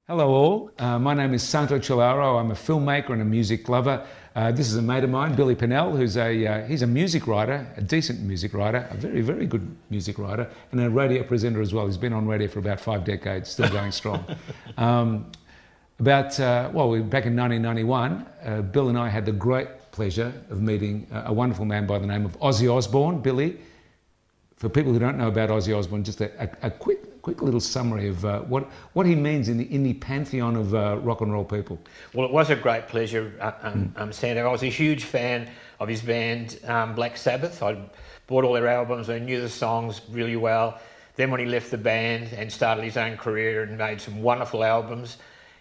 Hello all, my name is Santo Chilaro. I'm a filmmaker and a music lover. This is a mate of mine, Billy Pennell, who's he's a music writer, a decent music writer, a very, very good music writer, and a radio presenter as well. He's been on radio for about 5 decades, still going strong. Back in 1991, Bill and I had the great pleasure of meeting a wonderful man by the name of Ozzy Osbourne. Billy, for people who don't know about Ozzy Osbourne, just a quick little summary of what he means in the pantheon of rock and roll people. Well, it was a great pleasure, Santa. I was a huge fan of his band, Black Sabbath. I bought all their albums. I knew the songs really well. Then when he left the band and started his own career and made some wonderful albums,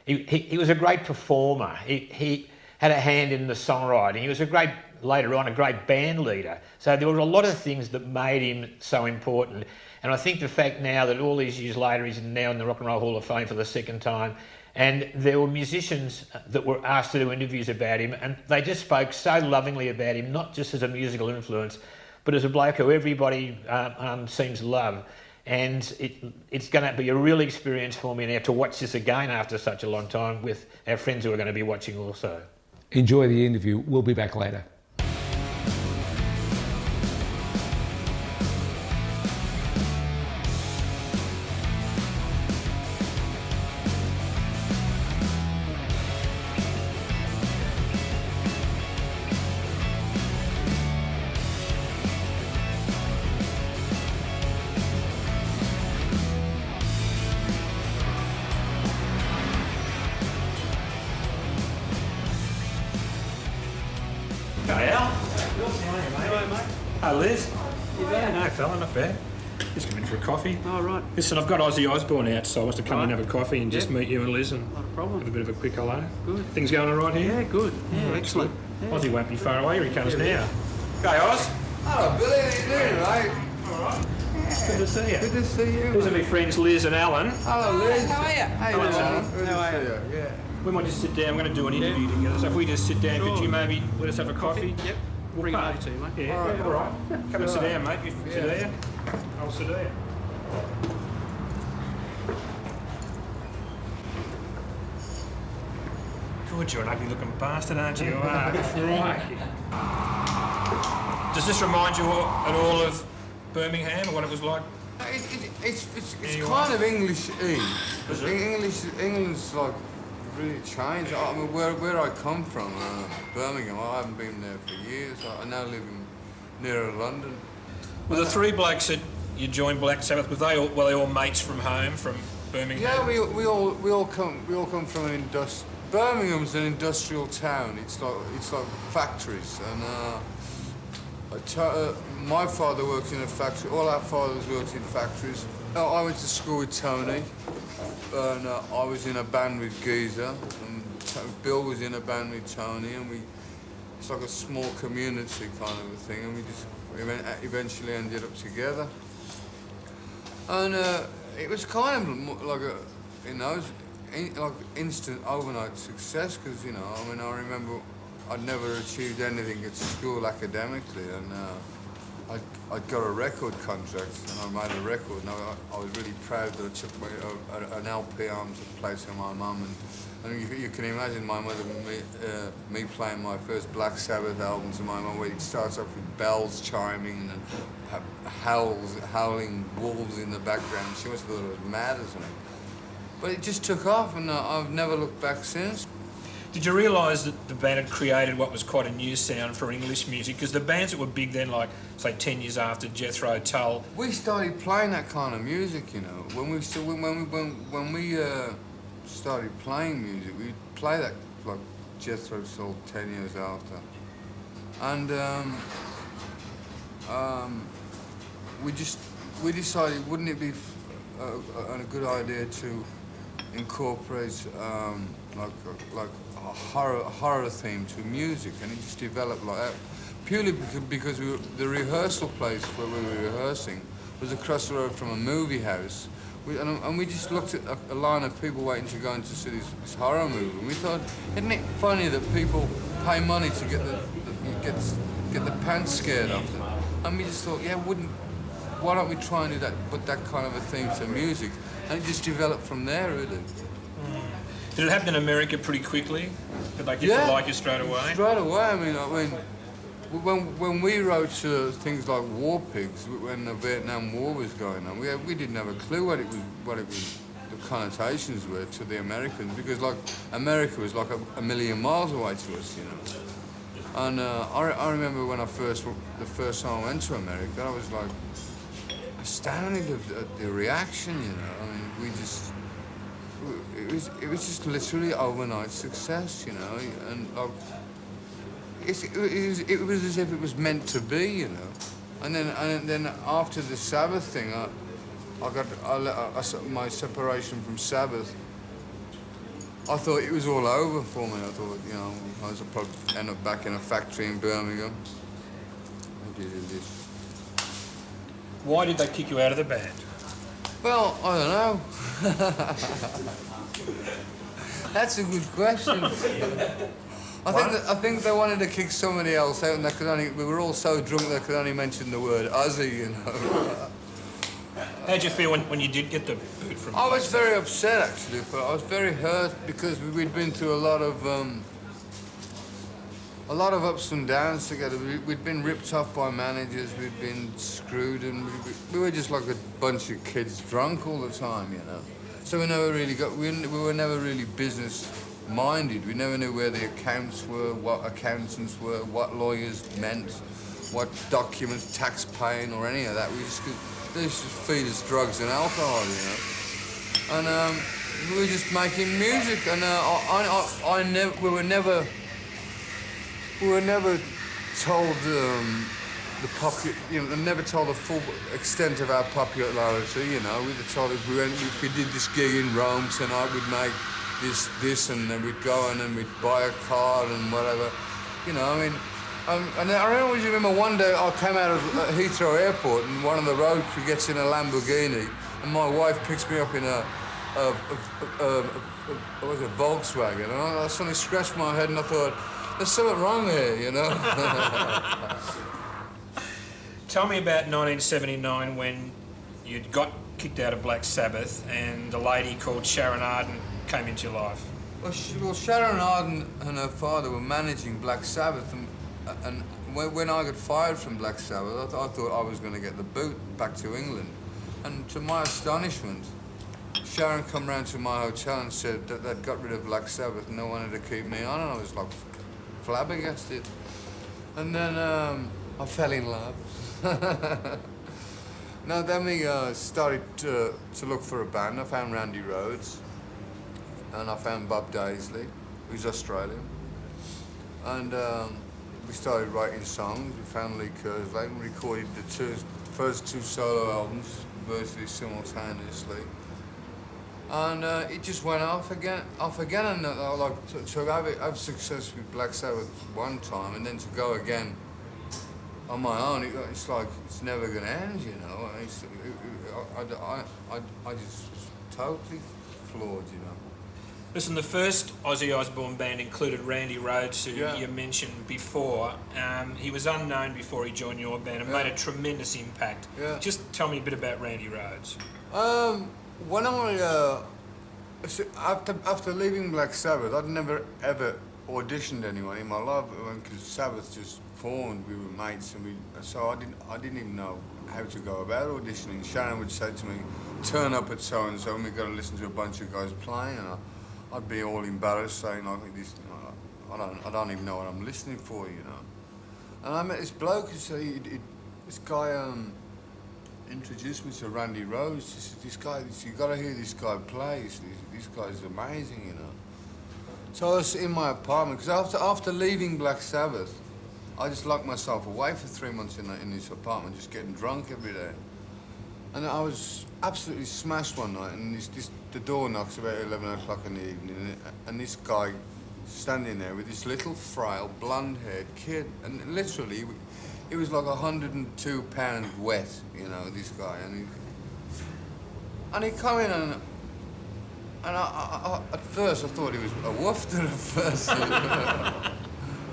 he was a great performer. He had a hand in the songwriting. He was later on a great band leader. So there were a lot of things that made him so important. And I think the fact now that all these years later he's now in the Rock and Roll Hall of Fame for the second time, and there were musicians that were asked to do interviews about him, and they just spoke so lovingly about him, not just as a musical influence, but as a bloke who everybody seems to love. And it's going to be a real experience for me now to watch this again after such a long time with our friends who are going to be watching also. Enjoy the interview. We'll be back later. Hey, Al. Hi, Liz. You there? No, fella, not bad. Just come in for a coffee. Oh, right. Listen, I've got Ozzy Osbourne out, so I must have come in and have a coffee and just meet you and Liz and Not a problem. have a bit of a quick hello. Good. Things going all right here? Yeah, good. Yeah, excellent. Yeah. Ozzy won't be far away. Here he comes now. Hey, Oz. Hello, Billy. How you doing, mate? All right. Good to see you. Good to see you. These are my friends Liz and Alan. Hello, Liz. How are you? How you Hello, doing? Alan. Good How are to see you. Yeah. We might just sit down. We're going to do an interview together. So if we just sit down, could you maybe let us have a coffee? Yep. We'll bring it over to you, mate. Yeah, All right. all right. Come and sit down, mate. You sit Yeah. there. I'll sit there. Good, you're an ugly looking bastard, aren't you? Crikey. Does this remind you at all of Birmingham or what it was like? It's you kind are. of English-y. Is it? England's like really changed. I mean, where I come from, Birmingham, I haven't been there for years. I now live nearer London. Well, the three blokes that you joined Black Sabbath, were they all mates from home, from Birmingham? Yeah, we all come from an Birmingham's an industrial town. It's like factories, and my father worked in a factory. All our fathers worked in factories. I went to school with Tony, and I was in a band with Geezer, and Bill was in a band with Tony, and it's like a small community kind of a thing, and we eventually ended up together. And it was kind of like like instant overnight success, because I mean, I remember I'd never achieved anything at school academically, and I'd got a record contract and I made a record, and I was really proud that I took an LP home to play to my mum, and you can imagine my mother and me playing my first Black Sabbath album to my mum, where it starts off with bells chiming and howling wolves in the background. She must have thought I was mad or something. But it just took off, and I've never looked back since. Did you realise that the band had created what was quite a new sound for English music? Because the bands that were big then, like, say, 10 years after Jethro Tull... We started playing that kind of music, When we started playing music, we'd play that, like, Jethro Tull 10 years after. And we decided, wouldn't it be a good idea to incorporate like a horror theme to music, and it just developed like that. Purely because the rehearsal place where we were rehearsing was across the road from a movie house, and we just looked at a line of people waiting to go in to see this horror movie, and we thought, isn't it funny that people pay money to get the pants scared off them? And we just thought, yeah, why don't we try and do that, put that kind of a theme to music? And it just developed from there, really. Did it happen in America pretty quickly? Did they get to like you straight away? Straight away. I mean, when we wrote things like War Pigs, when the Vietnam War was going on, we didn't have a clue what it was, the connotations were to the Americans, because like America was like a million miles away to us, you know. And I remember when the first time I went to America, I was like astounded at the reaction, you know. I mean, it was just literally overnight success, you know, and like it was as if it was meant to be, you know. And then after the Sabbath thing, my separation from Sabbath, I thought it was all over for me. I thought, you know, I was probably end up back in a factory in Birmingham. I did this. Why did they kick you out of the band? Well, I don't know. That's a good question. I think they wanted to kick somebody else out, and they could only. We were all so drunk they could only mention the word Ozzy, you know. How'd you feel when you did get the boot from? I was very upset actually, but I was very hurt because we'd been through a lot of ups and downs together. We'd been ripped off by managers, we'd been screwed, and we were just like a bunch of kids drunk all the time, you know. So we never really we were never really business minded. We never knew where the accounts were, what accountants were, what lawyers meant, what documents, tax paying or any of that. They just feed us drugs and alcohol, you know. And we were just making music, and we were never told never told the full extent of our popularity, you know. We were told if we did this gig in Rome tonight, we'd make this, and then we'd go and then we'd buy a car and whatever, you know. I mean, and I always remember one day I came out of Heathrow Airport and one of the road crew gets in a Lamborghini, and my wife picks me up in a Volkswagen, and I suddenly scratched my head and I thought, there's something wrong here, you know. Tell me about 1979 when you'd got kicked out of Black Sabbath and a lady called Sharon Arden came into your life. Well, Sharon Arden and her father were managing Black Sabbath, and when I got fired from Black Sabbath, I thought I was going to get the boot back to England. And to my astonishment, Sharon come round to my hotel and said that they'd got rid of Black Sabbath and they wanted to keep me on, and I was like flabbergasted. And then I fell in love. Now then we started to look for a band. I found Randy Rhoads, and I found Bob Daisley, who's Australian. And we started writing songs. We found Lee Kerslake and recorded the first two solo albums virtually simultaneously. And it just went off again, and to have success with Black Sabbath one time, and then to go again on my own, it's like it's never going to end, you know. I just was totally floored, you know. Listen, the first Ozzy Osbourne band included Randy Rhoads, who you mentioned before. He was unknown before he joined your band and made a tremendous impact. Yeah. Just tell me a bit about Randy Rhoads. When after leaving Black Sabbath, I'd never ever auditioned anyone in my life, because Sabbath just formed. We were mates, and so I didn't even know how to go about auditioning. Sharon would say to me, "Turn up at so and so, and we got to listen to a bunch of guys playing," and I'd be all embarrassed, saying, "I think this, I don't even know what I'm listening for," you know. And I met this bloke who said this guy introduced me to Randy Rhoads. He said, "This guy, you got to hear this guy play. This guy's amazing, you know." So I was in my apartment, because after leaving Black Sabbath, I just locked myself away for 3 months in this apartment, just getting drunk every day. And I was absolutely smashed one night, and the door knocks about 11 o'clock in the evening, and this guy standing there with this little frail, blonde-haired kid, and literally, it was like 102 pounds wet, you know, this guy. And he come in, and I at first I thought he was a woofter at first.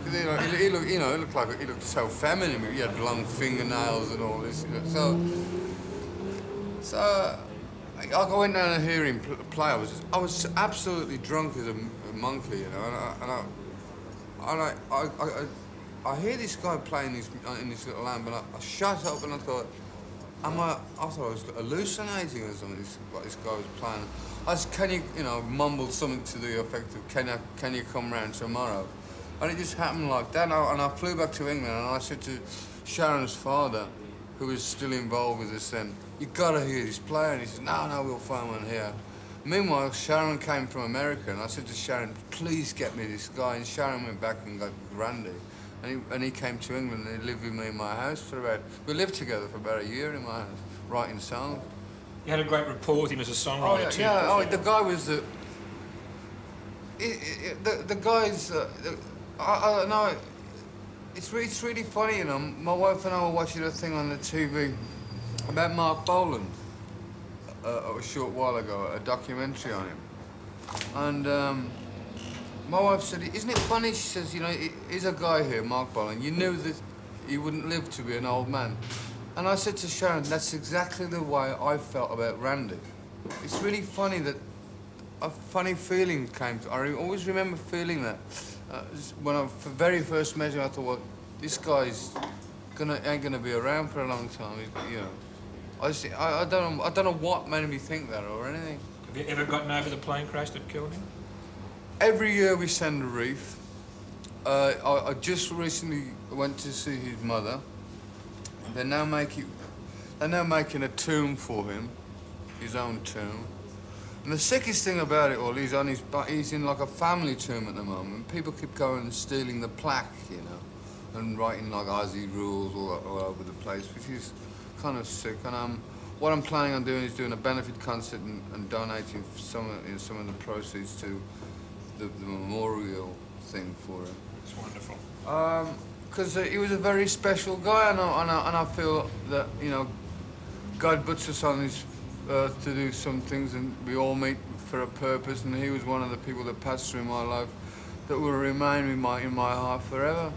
He looked so feminine. He had long fingernails and all this. You know. So I went down to hear him play. I was absolutely drunk as a monkey, you know. I hear this guy playing in this little lamp, and I shut up and I thought, I thought I was hallucinating or something. What this guy was playing. I said, can you, mumbled something to the effect of, can you come round tomorrow? And it just happened like that. And I flew back to England, and I said to Sharon's father, who was still involved with us then, you gotta hear this player. And he said, no, we'll find one here. Meanwhile, Sharon came from America, and I said to Sharon, please get me this guy. And Sharon went back and got Randy. And he came to England, and he lived with me in my house we lived together for about a year in my house, writing songs. You had a great rapport with him as a songwriter too. The guy was the guy's. I know. It's really funny, My wife and I were watching a thing on the TV about Mark Boland a short while ago, a documentary on him, and my wife said, "Isn't it funny?" She says, he's a guy here, Mark Boland. You knew that he wouldn't live to be an old man. And I said to Sharon, that's exactly the way I felt about Randy. It's really funny that a funny feeling came to. I always remember feeling that. When I very first met him, I thought, well, this guy's ain't gonna be around for a long time. I don't know what made me think that or anything. Have you ever gotten over the plane crash that killed him? Every year we send a wreath. I just recently went to see his mother. They're now making a tomb for him, his own tomb. And the sickest thing about it all, he's in like a family tomb at the moment. People keep going and stealing the plaque, and writing like Aussie rules all over the place, which is kind of sick. And what I'm planning on doing is doing a benefit concert and donating some of the proceeds to the memorial thing for him. It's wonderful. Because he was a very special guy, and I feel that God puts us on this earth to do some things, and we all meet for a purpose. And he was one of the people that passed through my life that will remain in my heart forever.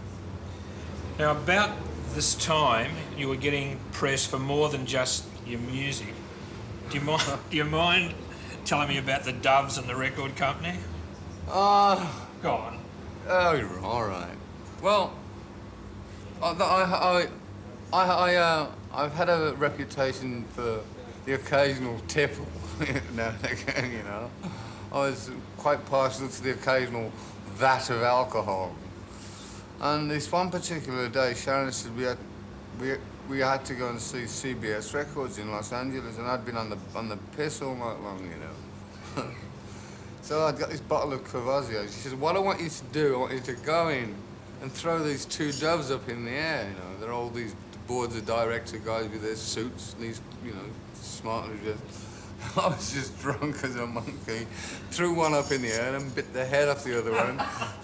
Now, about this time, you were getting press for more than just your music. Do you mind telling me about the Doves and the record company? Go on. Oh, you're all right. Well, I've had a reputation for the occasional tipple now and again, I was quite partial to the occasional vat of alcohol. And this one particular day, Sharon said we had to go and see CBS Records in Los Angeles, and I'd been on the piss all night long, So I'd got this bottle of Courvoisier. She said, what I want you to do, I want you to go in and throw these two doves up in the air, They're all these boards of director guys with their suits, these, smartly dressed. I was just drunk as a monkey, threw one up in the air and bit the head off the other one,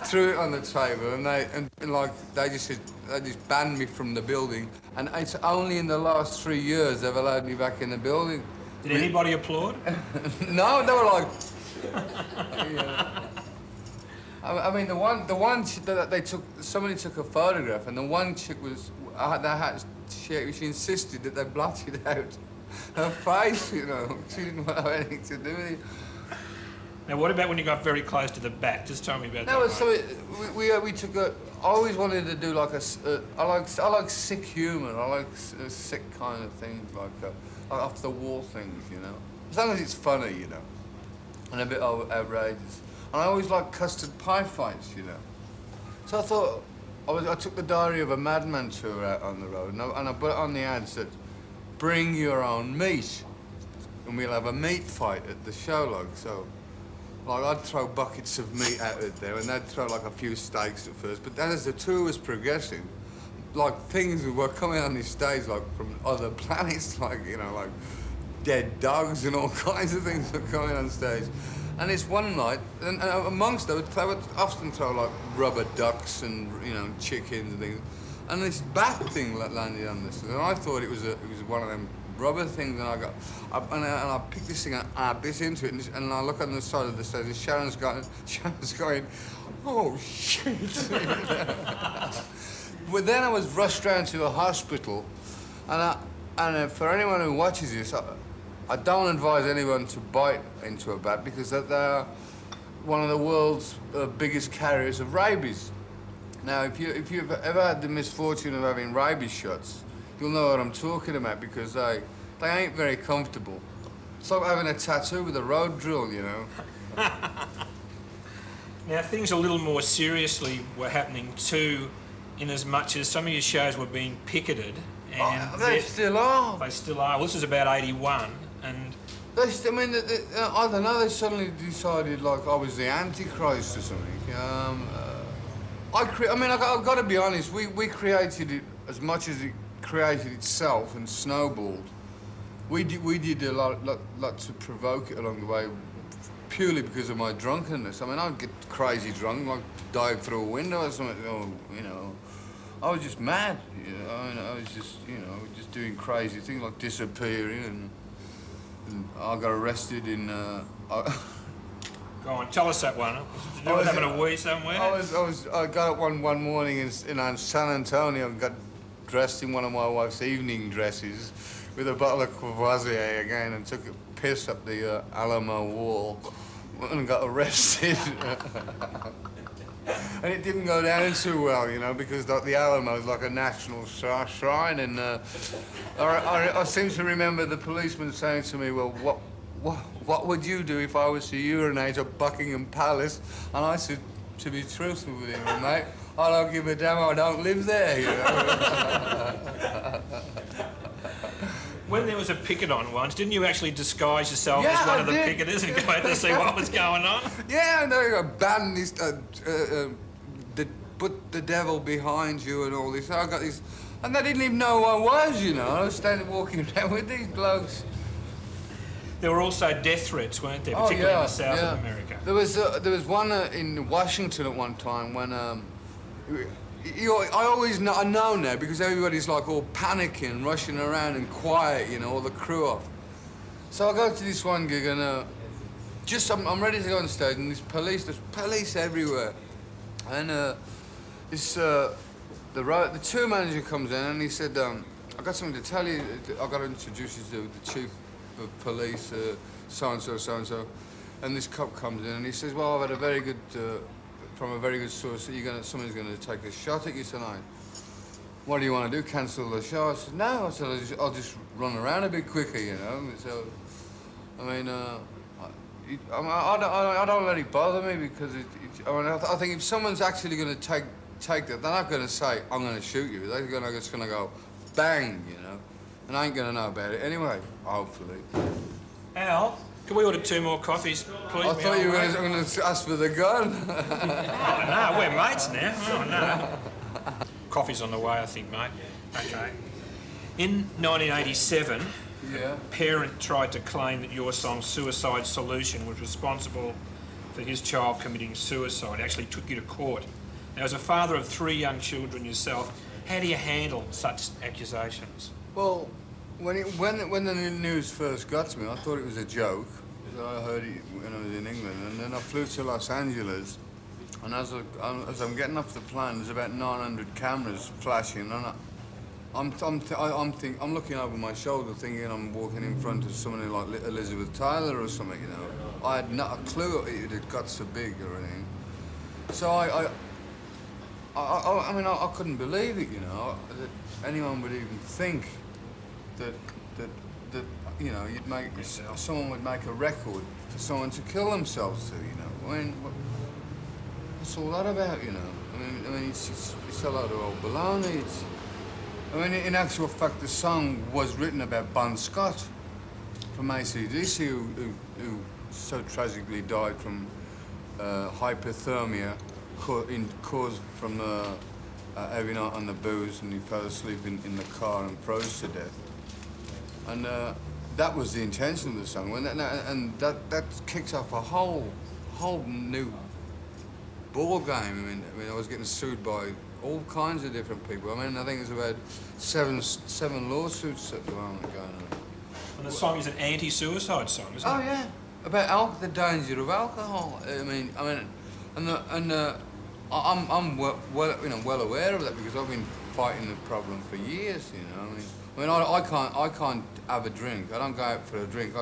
threw it on the table, and they just banned me from the building. And it's only in the last 3 years they've allowed me back in the building. Did anybody applaud? No, they were like... I mean, the one that somebody took a photograph, and the one chick she insisted that they blotted out her face, She didn't want to have anything to do with it. Now, what about when you got very close to the bat? Just tell me about that. No, so we took I always wanted to do like I like sick humour. I like sick kind of things, like off the wall things, As long as it's funny, and a bit outrageous. And I always like custard pie fights, So I thought, I took the Diary of a Madman tour out on the road, and I put it on the ad that bring your own meat, and we'll have a meat fight at the show, so. I'd throw buckets of meat out there, and they'd throw like a few steaks at first, but then as the tour was progressing, things were coming on this stage from other planets, like dead dogs and all kinds of things were coming on stage. And it's one night, and amongst them, they would often throw rubber ducks and chickens and things. And this bat thing landed on this, and I thought it was one of them rubber things. And I picked this thing and I bit into it, and I look on the side of the stage, and Sharon's going, oh shit! But then I was rushed round to a hospital, and for anyone who watches this, I don't advise anyone to bite into a bat because they're one of the world's biggest carriers of rabies. Now, if you've ever had the misfortune of having rabies shots, you'll know what I'm talking about because they ain't very comfortable. It's like having a tattoo with a road drill, you know. Now, things a little more seriously were happening too, in as much as some of your shows were being picketed. And They still are. They still are. Well, this is about 81, and I mean, I don't know, they suddenly decided like I was the Antichrist or something. I've got to be honest, we created it as much as it created itself and snowballed. We did a lot to provoke it along the way, purely because of my drunkenness. I mean, I'd get crazy drunk, like dive through a window or something, or, you know. I was just mad, you know. I mean, I was just, you know, just doing crazy things like disappearing, and I got arrested in. go on, tell us that one. Did you ever having a wee somewhere? I got up one morning in San Antonio and got dressed in one of my wife's evening dresses with a bottle of Courvoisier again and took a piss up the Alamo wall and got arrested. And it didn't go down too well, you know, because the Alamo is like a national shrine, and I seem to remember the policeman saying to me, well, what would you do if I was to urinate at Buckingham Palace? And I said, to be truthful with him, mate, I don't give a damn, I don't live there, you know. When there was a picket on once, didn't you actually disguise yourself as one of the picketers and go out to see what was going on? Yeah, I know, you ban this, put the devil behind you and all this. I got this, and they didn't even know who I was, you know. I was standing walking around with these blokes. There were also death threats, weren't there, particularly in the south of America? There was one in Washington at one time when I know now because everybody's like all panicking, rushing around and quiet, you know, all the crew up. So I go to this one gig and I'm ready to go on stage and there's police everywhere, and the tour manager comes in and he said, I got something to tell you. I got to introduce you to the chief of police, so and so, and this cop comes in and he says, well, I've had a very good. From a very good source, someone's going to take a shot at you tonight. What do you want to do? Cancel the show? I said, no. I said, I'll just run around a bit quicker, you know. So, I mean, I don't let it bother me because I think if someone's actually going to take that, they're not going to say, I'm going to shoot you. They're just going to go, bang, you know. And I ain't going to know about it anyway, hopefully. Al, can we order 2 more coffees, please? I thought you were going to ask for the gun. Oh, no, we're mates now. Oh, no. Coffee's on the way, I think, mate. Okay. In 1987, a parent tried to claim that your song Suicide Solution was responsible for his child committing suicide. He actually took you to court. Now, as a father of 3 young children yourself, how do you handle such accusations? Well, when the news first got to me, I thought it was a joke. I heard it when I was in England, and then I flew to Los Angeles. And as I'm getting off the plane, there's about 900 cameras flashing, and I'm looking over my shoulder, thinking I'm walking in front of somebody like Elizabeth Taylor or something. You know, I had not a clue it had got so big or anything. So I mean, I couldn't believe it. You know, that anyone would even think that you know, someone would make a record for someone to kill themselves to, you know. I mean, what's all that about, you know? I mean, it's a lot of old baloney. I mean, in actual fact, the song was written about Bon Scott from AC/DC, who so tragically died from hypothermia caused from having out on the booze, and he fell asleep in the car and froze to death. And that was the intention of the song, and that kicks off a whole new ball game. I mean, I was getting sued by all kinds of different people. I mean, I think there's about seven lawsuits at the moment going on. And the song is an anti-suicide song, isn't it? Oh yeah, about the danger of alcohol. I'm well aware of that because I've been fighting the problem for years. You know, I mean, I mean, I can't have a drink. I don't go out for a drink.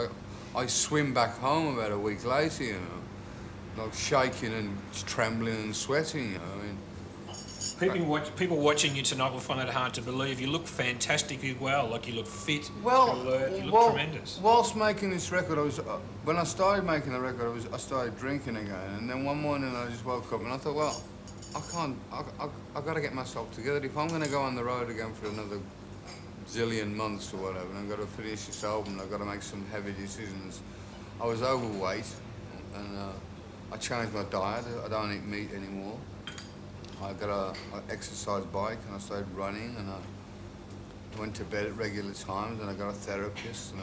I swim back home about a week later, you know, like shaking and trembling and sweating, you know. I mean, People watching you tonight will find it hard to believe. You look fantastically well, like you look fit, well, alert, you look tremendous. Whilst making this record, when I started making the record, I started drinking again, and then one morning I just woke up and I thought, well, I got to get myself together. If I'm going to go on the road again for another zillion months or whatever, and I've got to finish this album, I've got to make some heavy decisions. I was overweight, and I changed my diet. I don't eat meat anymore. I got an exercise bike, and I started running, and I went to bed at regular times, and I got a therapist, and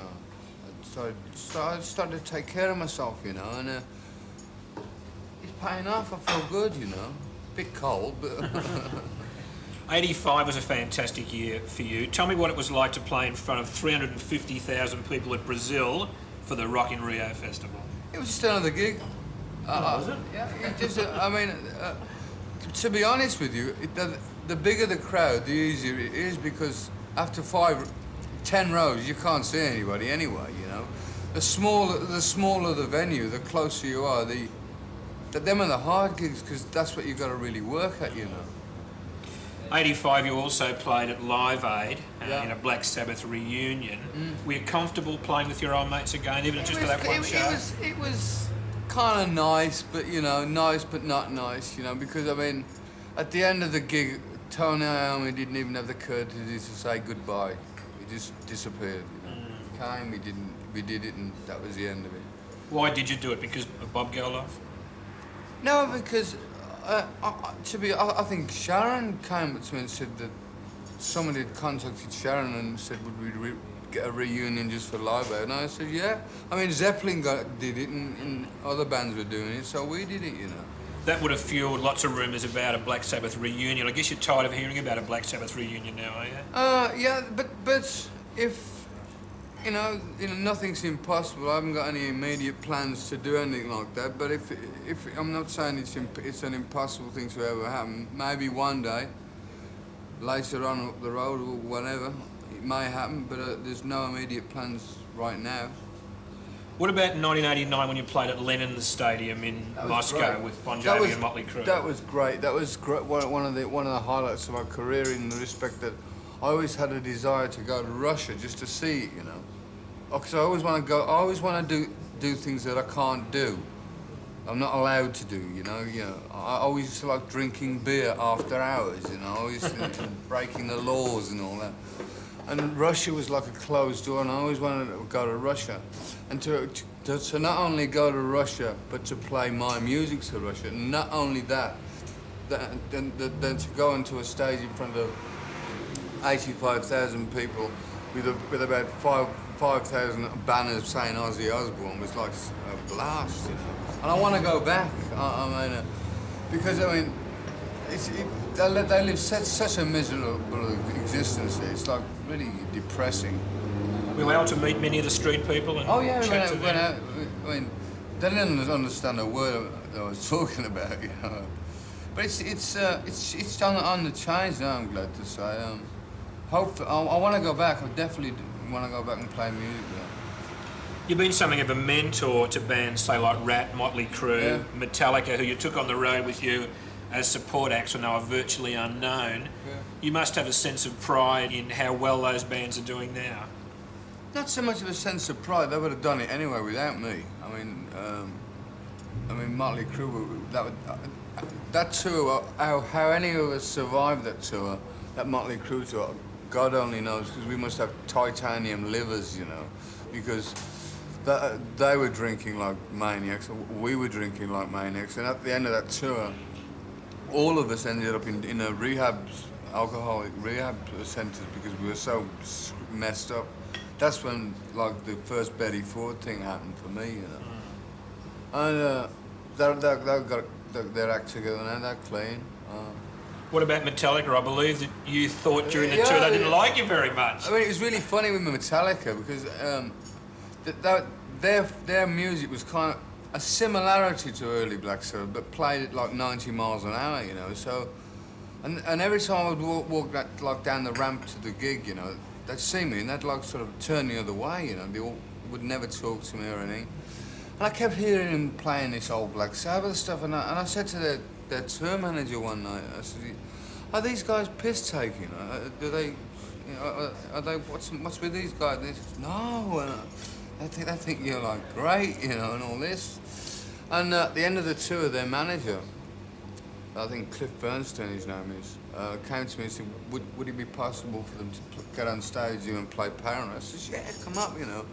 I started to take care of myself, you know, and it's paying off. I feel good, you know. Bit cold, but... 85 was a fantastic year for you. Tell me what it was like to play in front of 350,000 people at Brazil for the Rock in Rio festival. It was just another gig. Was it? Yeah, it just, I mean, to be honest with you, the bigger the crowd, the easier it is, because after 10 rows, you can't see anybody anyway, you know. The smaller the venue, the closer you are, them are the hard gigs, because that's what you've got to really work at, you know. 85, you also played at Live Aid Yeah. in a Black Sabbath reunion. Were you comfortable playing with your old mates again, even just for that one show? It was kind of nice, but, you know, nice but not nice, you know, because, I mean, at the end of the gig, Tony Iommi didn't even have the courtesy to say goodbye. He just disappeared, you know. He came, we did it, and that was the end of it. Why did you do it? Because of Bob Geldof? No, because I think Sharon came to me and said that somebody had contacted Sharon and said, would we get a reunion just for Live Aid? And I said, yeah. I mean, Zeppelin did it, and other bands were doing it, so we did it, you know. That would have fueled lots of rumours about a Black Sabbath reunion. I guess you're tired of hearing about a Black Sabbath reunion now, are you? Yeah, but if you know, nothing's impossible. I haven't got any immediate plans to do anything like that. But if I'm not saying it's an impossible thing to ever happen. Maybe one day, later on up the road or whatever, it may happen. But there's no immediate plans right now. What about 1989 when you played at Lenin Stadium in Moscow great. with Bon Jovi and Motley Crue? That was great. That was great. One of the highlights of my career, in the respect that I always had a desire to go to Russia just to see it, you know. Because I always want to go. I always want to do things that I can't do. I'm not allowed to do, you know. I always used to like drinking beer after hours, you know. I always breaking the laws and all that. And Russia was like a closed door, and I always wanted to go to Russia. And to not only go to Russia, but to play my music to Russia. And not only that, then to go onto a stage in front of 85,000 people with about 5,000 banners saying Ozzy Osbourne was like a blast, you know. And I want to go back. I mean, because I mean, they live such a miserable existence. It's like really depressing. We were able to meet many of the street people and chat to them. I mean, they didn't understand a word I was talking about, you know. But it's on the change now, I'm glad to say. Hopefully, I want to go back. I definitely want to go back and play music there. You've been something of a mentor to bands, say, like Rat, Motley Crue, Yeah. Metallica, who you took on the road with you as support acts when they were virtually unknown. Yeah. You must have a sense of pride in how well those bands are doing now. Not so much of a sense of pride. They would have done it anyway without me. I mean, Motley Crue. That tour. How any of us survived that tour, that Motley Crue tour, God only knows. Because we must have titanium livers, you know, because they were drinking like maniacs. We were drinking like maniacs. And at the end of that tour, all of us ended up in a alcoholic rehab centres because we were so messed up. That's when, like, the first Betty Ford thing happened for me, you know. And they got their act together now, they're clean. What about Metallica? I believe that you thought during the Yeah, tour they didn't like you very much. I mean, it was really funny with Metallica because their music was kind of a similarity to early Black Sabbath, but played at like 90 miles an hour, you know. So, and every time I would walk down the ramp to the gig, you know, they'd see me and they'd like sort of turn the other way, you know. They all would never talk to me or anything. And I kept hearing him playing this old Black Sabbath stuff, and I said to their tour manager one night, I said, "Are these guys piss taking? Do they, you know, are they? What's with these guys?" And they said, "No, they think you're like great, you know, and all this." And at the end of the tour, their manager, I think Cliff Bernstein, his name is, came to me and said, would it be possible for them to get on stage here and play Paranoid? I said, yeah, come up, you know.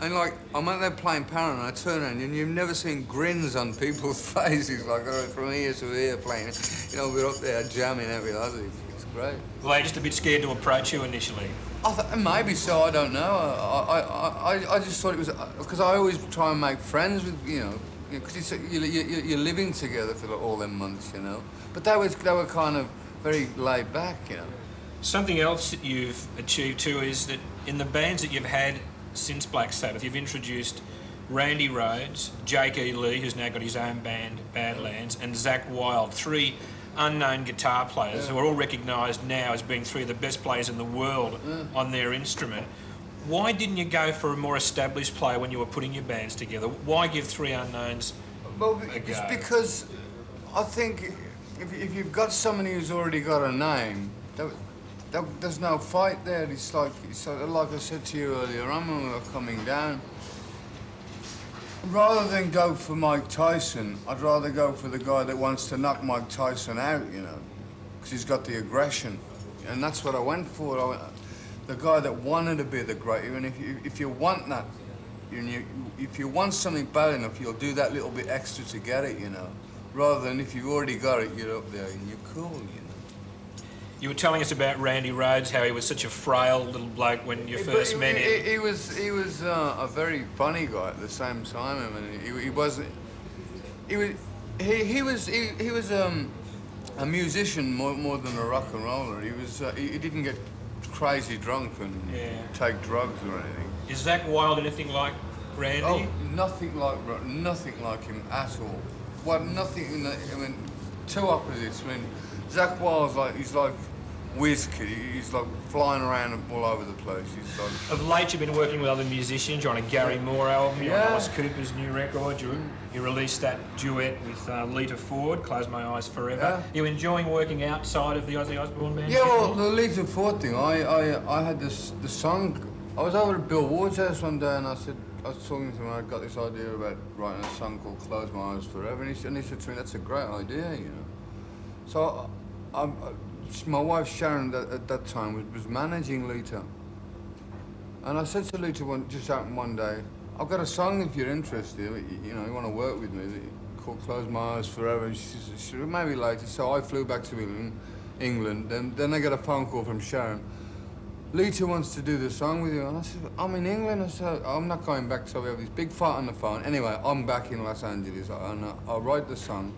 And like, I'm out there playing Paranoid, and I turn around and you've never seen grins on people's faces, like from ear to ear playing. You know, we're up there jamming every other. It's great. Were they just a bit scared to approach you initially? Maybe so, I don't know. I just thought it was, because I always try and make friends with, you know, because you're living together for all them months, you know. But they were kind of very laid back, you know. Something else that you've achieved too is that in the bands that you've had since Black Sabbath, you've introduced Randy Rhoads, Jake E. Lee, who's now got his own band, Badlands, and Zakk Wylde, three unknown guitar players who are all recognised now as being three of the best players in the world on their instrument. Why didn't you go for a more established player when you were putting your bands together? Why give three unknowns a It's go? because I think if you've got somebody who's already got a name, there's no fight there. It's like I said to you earlier on when we were coming down. Rather than go for Mike Tyson, I'd rather go for the guy that wants to knock Mike Tyson out, you know, because he's got the aggression. And that's what I went for. The guy that wanted to be the great. And if you want that, if you want something bad enough, you'll do that little bit extra to get it, you know. Rather than if you've already got it, you're up there and you're cool, you know. You were telling us about Randy Rhoads, how he was such a frail little bloke when you first met him. He was a very funny guy at the same time. I mean, he was a musician more than a rock and roller. He didn't get crazy drunk and take drugs or anything. Is Zakk Wylde anything like Randy? Oh, nothing like him at all. What nothing? I mean, two opposites. I mean, Zakk Wylde's he's like WizKid. He's like flying around all over the place. He's like. Of late, you've been working with other musicians. You're on a Gary Moore album. You're on Alice Cooper's new record. You released that duet with Lita Ford, "Close My Eyes Forever." Yeah. You enjoying working outside of the Ozzy Osbourne band? Yeah, well, the Lita Ford thing. I had the song. I was over at Bill Ward's house one day, and I was talking to him. I got this idea about writing a song called "Close My Eyes Forever," and he said to me, "That's a great idea, you know." So, my wife Sharon at that time was managing Lita, and I said to Lita one day, "I've got a song if you're interested. You know, you want to work with me, called "Close My Eyes Forever." And she said, "Maybe later." So I flew back to England. Then I got a phone call from Sharon. "Lita wants to do the song with you," and I said, "I'm in England." I said, "I'm not going back." So we have this big fight on the phone. Anyway, I'm back in Los Angeles, and I'll write the song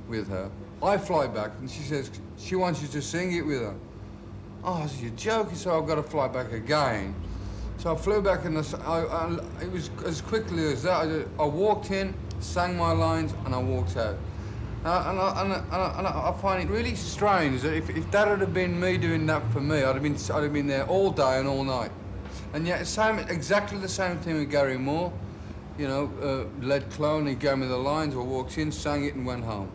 with her. I fly back, and she says she wants you to sing it with her. Oh, I said, "You're joking." So I've got to fly back again. So I flew back, and it was as quickly as that. I walked in, sang my lines, and I walked out. And I find it really strange that if that had been me doing that for me, I'd have been there all day and all night. And yet, exactly the same thing with Gary Moore. You know, led clone. He gave me the lines. I walked in, sang it, and went home.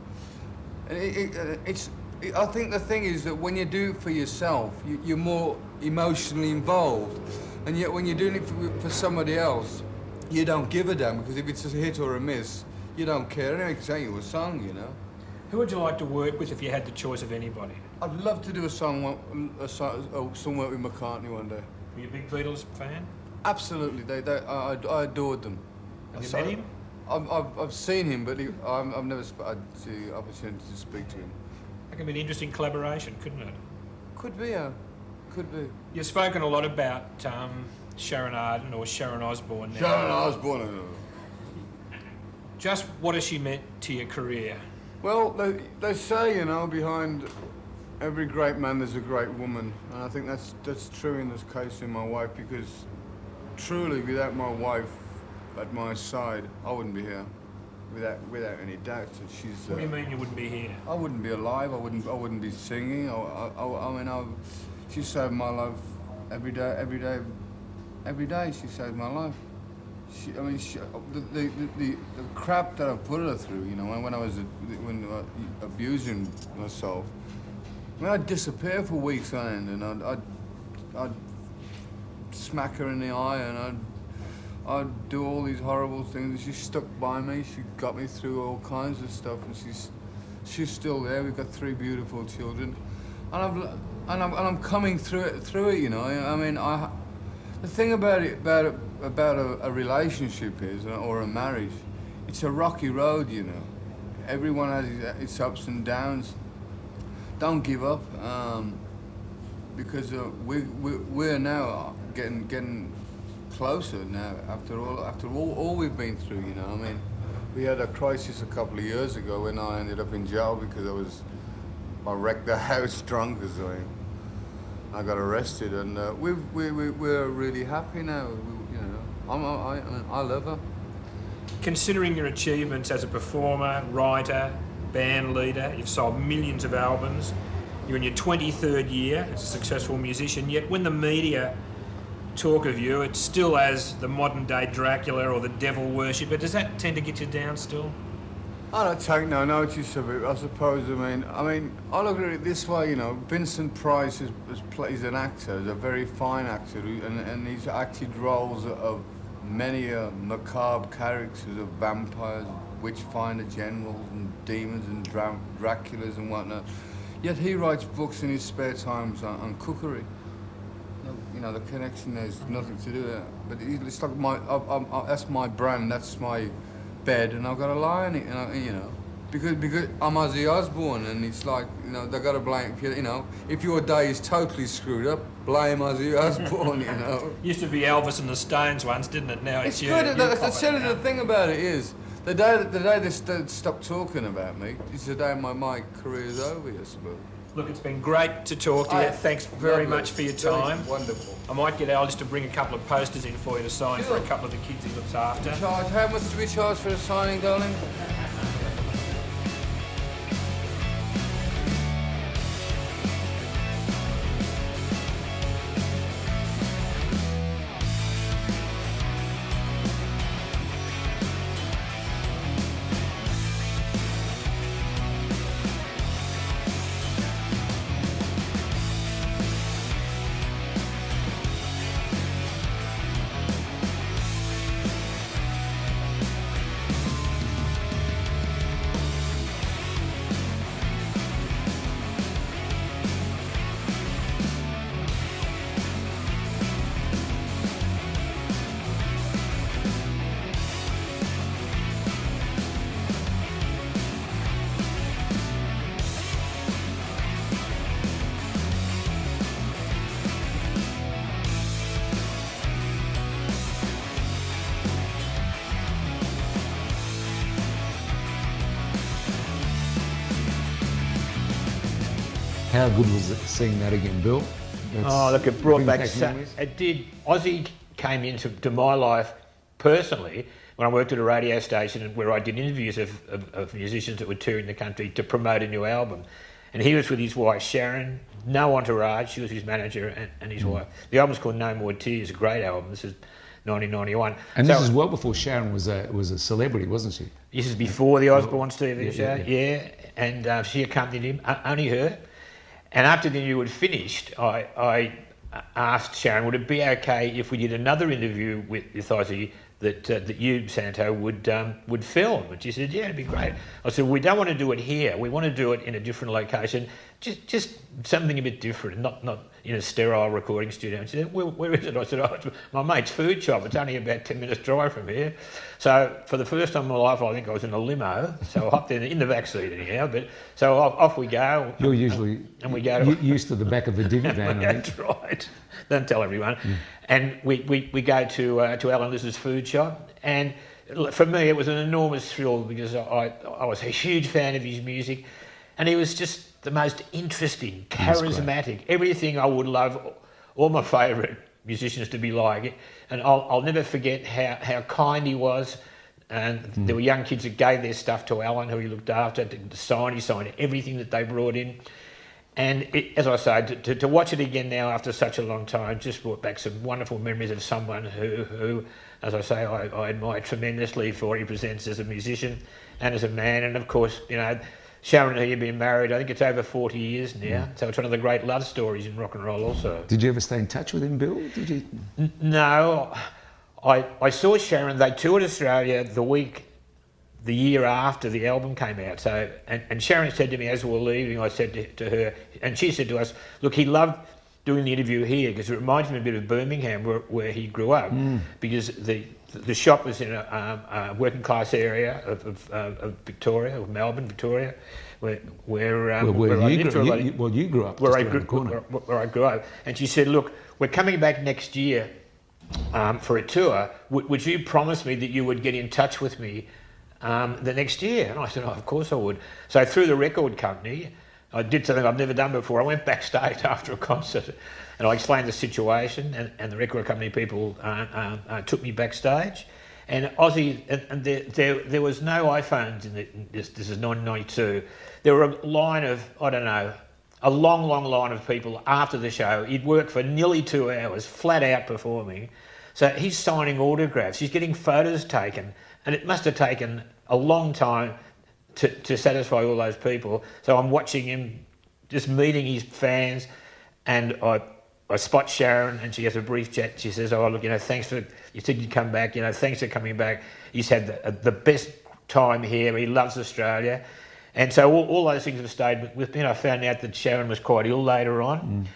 And I think the thing is that when you do it for yourself, you're more emotionally involved. And yet when you're doing it for somebody else, you don't give a damn, because if it's a hit or a miss, you don't care. Anyway, can sing you a song, you know. Who would you like to work with if you had the choice of anybody? I'd love to do a song work with McCartney one day. Were you a big Beatles fan? Absolutely. I adored them. Have you met him? I've seen him, but I've never had the opportunity to speak to him. That could be an interesting collaboration, couldn't it? Could be, yeah. Could be. You've spoken a lot about Sharon Arden or Sharon Osbourne now. Sharon Osbourne. Just what has she meant to your career? Well, they say, you know, behind every great man there's a great woman. And I think that's true in this case in my wife, because truly without my wife at my side, I wouldn't be here. Without any doubt. She's. What do you mean you wouldn't be here? I wouldn't be alive. I wouldn't be singing. She saved my life every day she saved my life. The crap that I put her through, you know, when I was abusing myself. I mean, I'd disappear for weeks on end, and I'd smack her in the eye, and I'd do all these horrible things. She stuck by me. She got me through all kinds of stuff, and she's still there. We've got 3 beautiful children, and I'm coming through it. You know, I mean, the thing about a relationship is, or a marriage, it's a rocky road. You know, everyone has its ups and downs. Don't give up, because we're now getting closer now after all we've been through. You know, I mean, we had a crisis a couple of years ago when I ended up in jail because I wrecked the house drunk as I got arrested, and we're really happy now. You know, I love her. Considering your achievements as a performer, writer, band leader, you've sold millions of albums, you're in your 23rd year as a successful musician, yet when the media talk of you, it's still as the modern day Dracula or the devil worshipper. Does that tend to get you down still? I don't take no notice of it, I suppose. I mean, I look at it this way, you know. Vincent Price is an actor, he's a very fine actor, and he's acted roles of many macabre characters of vampires, witchfinder generals, and demons, and Draculas and whatnot. Yet he writes books in his spare times on cookery. You know, the connection there's nothing to do with it. But it's like that's my brand, that's my bed, and I've got to lie on it, you know, because I'm Ozzy Osbourne, and it's like, you know, they've got to blame, you know, if your day is totally screwed up, blame Ozzy Osbourne, you know. Used to be Elvis and the Stones once, didn't it? Now it's you. The thing about it is, the day they stop talking about me, it's the day my career is over, I suppose. Look, it's been great to talk to you. Thanks very much for your time. Wonderful. I might get Al just to bring a couple of posters in for you to sign for a couple of the kids he looks after. How much do we charge for a signing, darling? How good was it seeing that again, Bill? Look, it brought back... memories. It did. Ozzy came into my life personally when I worked at a radio station where I did interviews of musicians that were touring the country to promote a new album. And he was with his wife Sharon, no entourage, she was his manager and his wife. The album's called No More Tears, a great album. This is 1991. And this is well before Sharon was a celebrity, wasn't she? This is before the Osbourne TV show, yeah. And she accompanied him, only her. And after the interview had finished, I asked Sharon, would it be okay if we did another interview with Ozzy that you, Santo, would film? And she said, yeah, it'd be great. I said, we don't want to do it here. We want to do it in a different location, just something a bit different, not in a sterile recording studio. And she said, where is it? I said, it's my mate's food shop. It's only about 10 minutes drive from here. So for the first time in my life, I think I was in a limo. So I hopped in the back seat anyhow. But so off we go. You're usually used to the back of the divvy van, I think. That's right. Don't tell everyone. And we go to Alan Liz's food shop, and for me it was an enormous thrill because I was a huge fan of his music, and he was just the most interesting, charismatic, everything I would love all my favourite musicians to be like. And I'll never forget how kind he was. And there were young kids that gave their stuff to Alan, who he looked after, he signed everything that they brought in. as I say, to watch it again now after such a long time just brought back some wonderful memories of someone who as I say, I admire tremendously for what he presents as a musician and as a man. And of course, you know, Sharon and he have been married, I think it's over 40 years now. So it's one of the great love stories in rock and roll also. Did you ever stay in touch with him, Bill? Did you? No. I saw Sharon, they toured Australia the year after the album came out. So, and Sharon said to me as we were leaving, I said to her, and she said to us, look, he loved doing the interview here because it reminds me a bit of Birmingham where he grew up, because the shop was in a working class area of Victoria, of Melbourne, Victoria, where I lived for a lot. You grew up where I grew up. And she said, look, we're coming back next year for a tour. Would you promise me that you would get in touch with me the next year? And I said, oh, of course I would. So through the record company, I did something I've never done before. I went backstage after a concert and I explained the situation, and the record company people took me backstage. And Ozzy, and there was no iPhones this is 1992. There were a line of, I don't know, a long line of people after the show. He'd worked for nearly 2 hours, flat out performing. So he's signing autographs, he's getting photos taken, and it must have taken a long time to satisfy all those people. So I'm watching him, just meeting his fans, and I spot Sharon, and she has a brief chat. She says, oh, look, you know, thanks for, you said you'd come back, you know, thanks for coming back. He's had the best time here, he loves Australia. And so all those things have stayed with me. And I found out that Sharon was quite ill later on,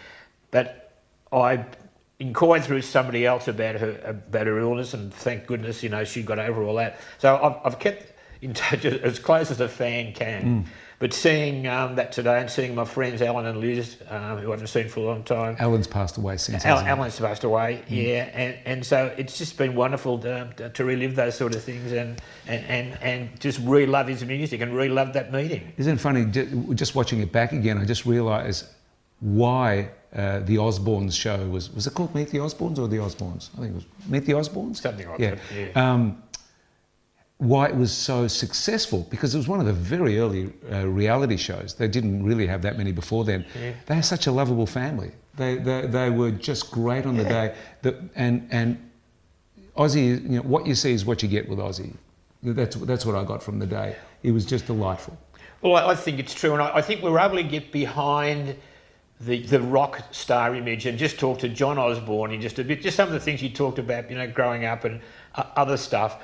but I inquired through somebody else about her illness, and thank goodness, you know, she got over all that. So I've kept in touch as close as a fan can. But seeing that today, and seeing my friends Alan and Liz, who I haven't seen for a long time. Alan's passed away since. Alan's passed away, yeah, and so it's just been wonderful to relive those sort of things and just re-love his music and re-love that meeting. Isn't it funny, just watching it back again, I just realised why the Osbournes show was it called Meet the Osbournes or the Osbournes? I think it was Meet the Osbournes? Something like that, yeah. Why it was so successful, because it was one of the very early reality shows. They didn't really have that many before then. Yeah. They are such a lovable family. They were just great on the day. And Ozzy, you know, what you see is what you get with Ozzy. That's what I got from the day. It was just delightful. Well, I think it's true, and I think we were able to get behind the rock star image and just talk to John Osborne and just some of the things he talked about, you know, growing up and other stuff.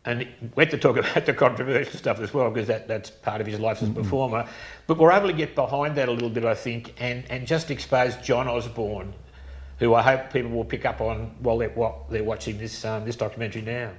And we had to talk about the controversial stuff as well, because that's part of his life as a performer. But we're able to get behind that a little bit, I think, and just expose John Osborne, who I hope people will pick up on while they're watching this documentary now.